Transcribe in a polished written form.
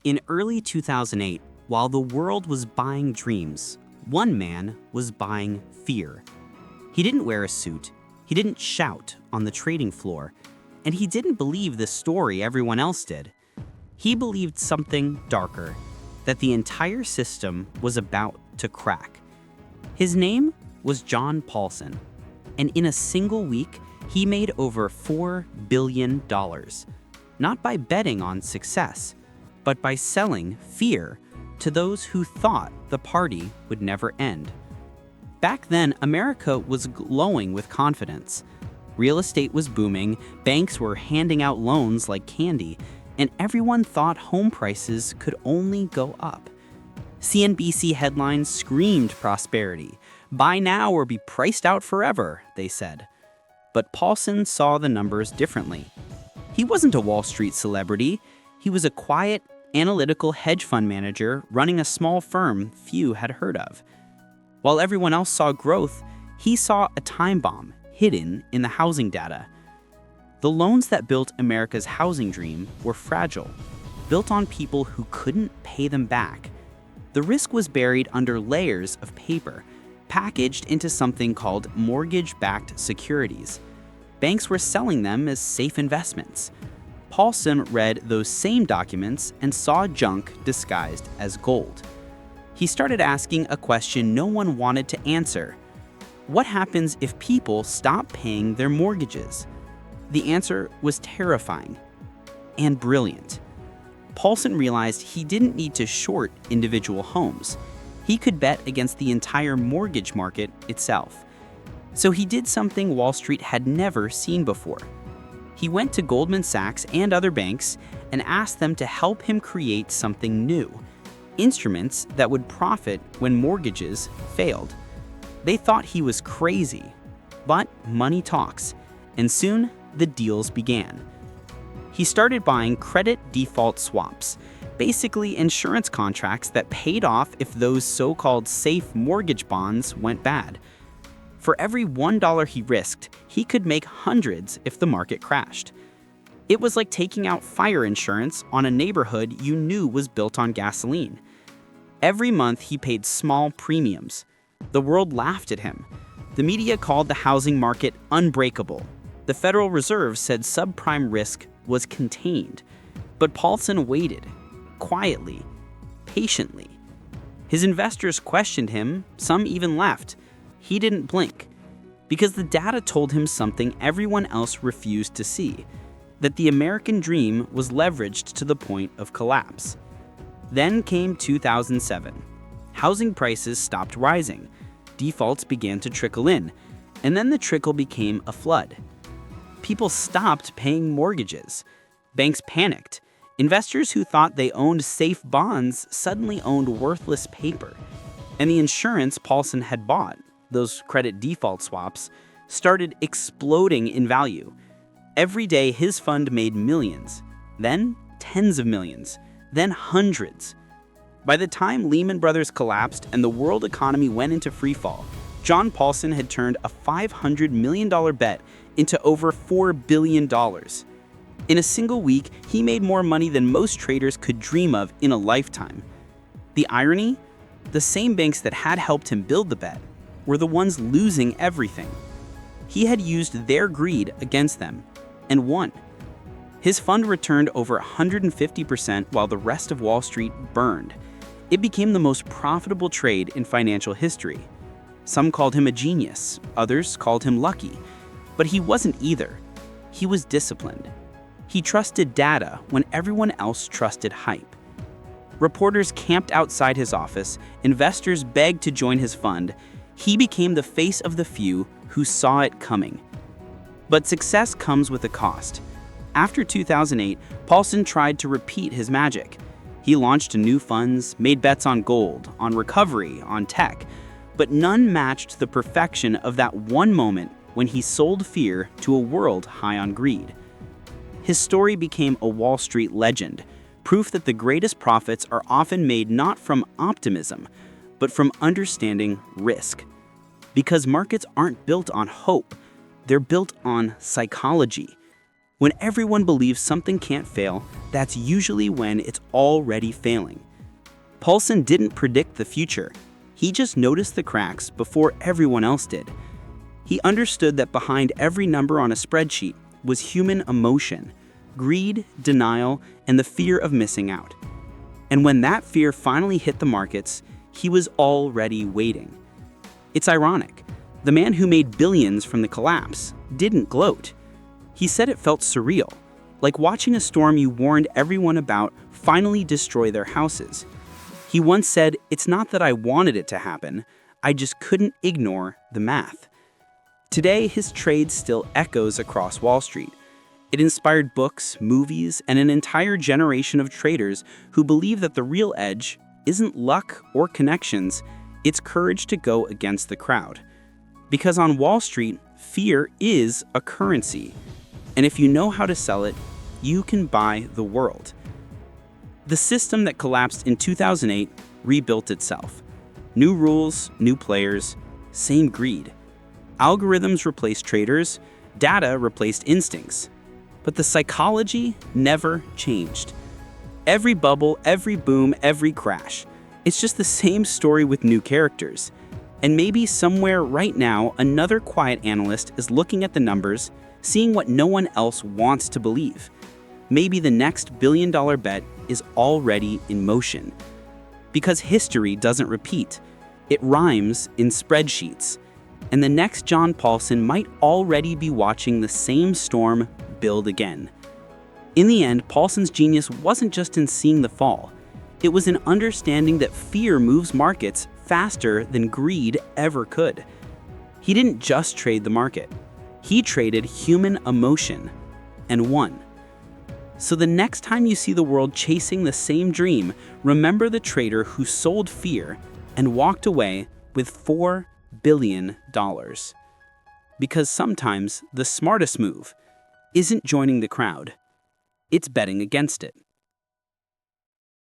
In early 2008, while the world was buying dreams, one man was buying fear. He didn't wear a suit, he didn't shout on the trading floor, and he didn't believe the story everyone else did. He believed something darker, that the entire system was about to crack. His name was John Paulson, and in a single week, he made over $4 billion. Not by betting on success, but by selling fear to those who thought the party would never end. Back then, America was glowing with confidence. Real estate was booming, banks were handing out loans like candy, and everyone thought home prices could only go up. CNBC headlines screamed prosperity. Buy now or be priced out forever, they said. But Paulson saw the numbers differently. He wasn't a Wall Street celebrity. He was a quiet, analytical hedge fund manager running a small firm few had heard of. While everyone else saw growth, he saw a time bomb hidden in the housing data. The loans that built America's housing dream were fragile, built on people who couldn't pay them back. The risk was buried under layers of paper, packaged into something called mortgage-backed securities. Banks were selling them as safe investments. Paulson read those same documents and saw junk disguised as gold. He started asking a question no one wanted to answer. What happens if people stop paying their mortgages? The answer was terrifying and brilliant. Paulson realized he didn't need to short individual homes. He could bet against the entire mortgage market itself. So he did something Wall Street had never seen before. He went to Goldman Sachs and other banks and asked them to help him create something new, instruments that would profit when mortgages failed. They thought he was crazy, but money talks, and soon the deals began. He started buying credit default swaps, basically insurance contracts that paid off if those so-called safe mortgage bonds went bad. For every $1 he risked, he could make hundreds if the market crashed. It was like taking out fire insurance on a neighborhood you knew was built on gasoline. Every month he paid small premiums. The world laughed at him. The media called the housing market unbreakable. The Federal Reserve said subprime risk was contained. But Paulson waited, quietly, patiently. His investors questioned him, some even left. He didn't blink, because the data told him something everyone else refused to see, that the American dream was leveraged to the point of collapse. Then came 2007. Housing prices stopped rising. Defaults began to trickle in, and then the trickle became a flood. People stopped paying mortgages. Banks panicked. Investors who thought they owned safe bonds suddenly owned worthless paper. And the insurance Paulson had bought, those credit default swaps, started exploding in value. Every day his fund made millions, then tens of millions, then hundreds. By the time Lehman Brothers collapsed and the world economy went into freefall, John Paulson had turned a $500 million bet into over $4 billion. In a single week, he made more money than most traders could dream of in a lifetime. The irony? The same banks that had helped him build the bet were the ones losing everything. He had used their greed against them and won. His fund returned over 150% while the rest of Wall Street burned. It became the most profitable trade in financial history. Some called him a genius, others called him lucky. But he wasn't either. He was disciplined. He trusted data when everyone else trusted hype. Reporters camped outside his office, investors begged to join his fund. He became the face of the few who saw it coming. But success comes with a cost. After 2008, Paulson tried to repeat his magic. He launched new funds, made bets on gold, on recovery, on tech, but none matched the perfection of that one moment when he sold fear to a world high on greed. His story became a Wall Street legend, proof that the greatest profits are often made not from optimism, but from understanding risk. Because markets aren't built on hope, they're built on psychology. When everyone believes something can't fail, that's usually when it's already failing. Paulson didn't predict the future. He just noticed the cracks before everyone else did. He understood that behind every number on a spreadsheet was human emotion, greed, denial, and the fear of missing out. And when that fear finally hit the markets, he was already waiting. It's ironic. The man who made billions from the collapse didn't gloat. He said it felt surreal, like watching a storm you warned everyone about finally destroy their houses. He once said, "It's not that I wanted it to happen, I just couldn't ignore the math." Today, his trade still echoes across Wall Street. It inspired books, movies, and an entire generation of traders who believe that the real edge isn't luck or connections, it's courage to go against the crowd. Because on Wall Street, fear is a currency. And if you know how to sell it, you can buy the world. The system that collapsed in 2008 rebuilt itself. New rules, new players, same greed. Algorithms replaced traders, data replaced instincts. But the psychology never changed. Every bubble, every boom, every crash. It's just the same story with new characters. And maybe somewhere right now, another quiet analyst is looking at the numbers, seeing what no one else wants to believe. Maybe the next billion-dollar bet is already in motion. Because history doesn't repeat. It rhymes in spreadsheets. And the next John Paulson might already be watching the same storm build again. In the end, Paulson's genius wasn't just in seeing the fall. It was in understanding that fear moves markets faster than greed ever could. He didn't just trade the market. He traded human emotion and won. So the next time you see the world chasing the same dream, remember the trader who sold fear and walked away with $4 billion. Because sometimes the smartest move isn't joining the crowd, it's betting against it.